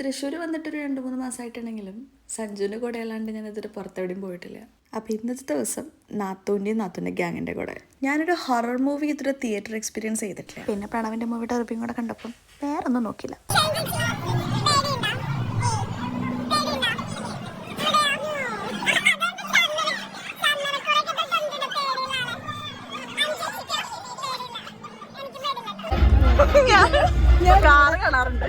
തൃശ്ശൂർ വന്നിട്ടൊരു 2-3 മാസമായിട്ടുണ്ടെങ്കിലും സഞ്ജുവിൻ്റെ കൂടെ അല്ലാണ്ട് ഞാനിതൊരു പുറത്തെവിടെയും പോയിട്ടില്ല. അപ്പോൾ ഇന്നത്തെ ദിവസം നാത്തൂൻ്റെ ഗ്യാങ്ങിൻ്റെ കൂടെ. ഞാനൊരു ഹൊറർ മൂവി ഇതൊരു തിയേറ്റർ എക്സ്പീരിയൻസ് ചെയ്തിട്ടില്ല. പിന്നെ പ്രണവിൻ്റെ മൂവിയുടെ റിവ്യൂ കൂടെ കണ്ടപ്പം വേറെ ഒന്നും നോക്കില്ല. ഞാൻ കാറ് കാണാറുണ്ട്.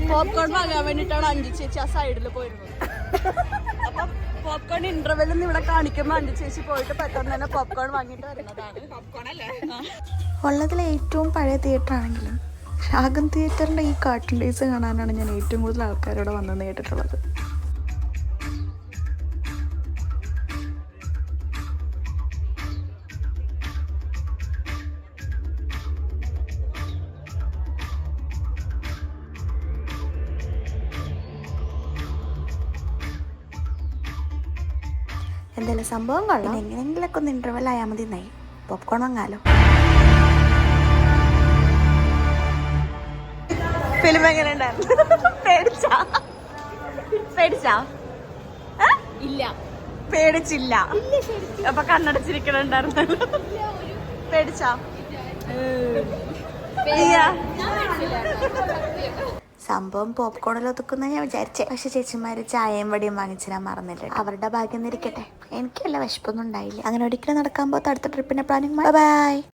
പോപ്കോൺ വാങ്ങാൻ വേണ്ടിട്ടാണ് അഞ്ചു ചേച്ചി ആ സൈഡിൽ പോയിരുന്നത്. അപ്പം പോപ്കോൺ ഇന്റർവെൽ ഇവിടെ കാണിക്കുമ്പോ അഞ്ചു ചേച്ചി പോയിട്ട് പെട്ടെന്ന് തന്നെ പോപ്കോൺ വാങ്ങിട്ട് വരുന്നതാണ്. ഉള്ളതിലെ ഏറ്റവും പഴയ തിയേറ്റർ ആണെങ്കിലും രാഗം തിയേറ്ററിൻ്റെ ഈ കാർട്ടൂൺ ഡേയ്സ് കാണാനാണ് ഞാൻ ഏറ്റവും കൂടുതൽ ആൾക്കാരോട് വന്നെന്ന് കേട്ടിട്ടുള്ളത്. എന്തായാലും സംഭവം കൊള്ളാം. എങ്ങനെയെങ്കിലൊക്കെ ഒന്ന് ഇന്റർവെൽ ആയാൽ മതി. നന്നായി പോപ്കോൺ വാങ്ങാലോ. ഫിലിം എങ്ങനെ ഉണ്ടായിരുന്നു? പേടിച്ചാ? ഇല്ല, പേടിച്ചില്ല. അപ്പൊ കണ്ണടച്ചിരിക്കണുണ്ടായിരുന്നല്ലോ. പേടിച്ചാ? സംഭവം പോപ്കോണിൽ ഒതുക്കുന്ന ഞാൻ വിചാരിച്ചേ. പക്ഷെ ചേച്ചിമാര് ചായയും വടിയും വാങ്ങിച്ചിരാൻ മറന്നില്ല. അവരുടെ ഭാഗ്യം എന്നിരിക്കട്ടെ. എനിക്ക് വല്ല വിശപ്പൊന്നും ഉണ്ടായില്ല. അങ്ങനെ ഒരിക്കലും നടക്കാൻ പോകാത്ത അടുത്ത ട്രിപ്പിന്റെ പ്ലാനിങ്. ബൈ.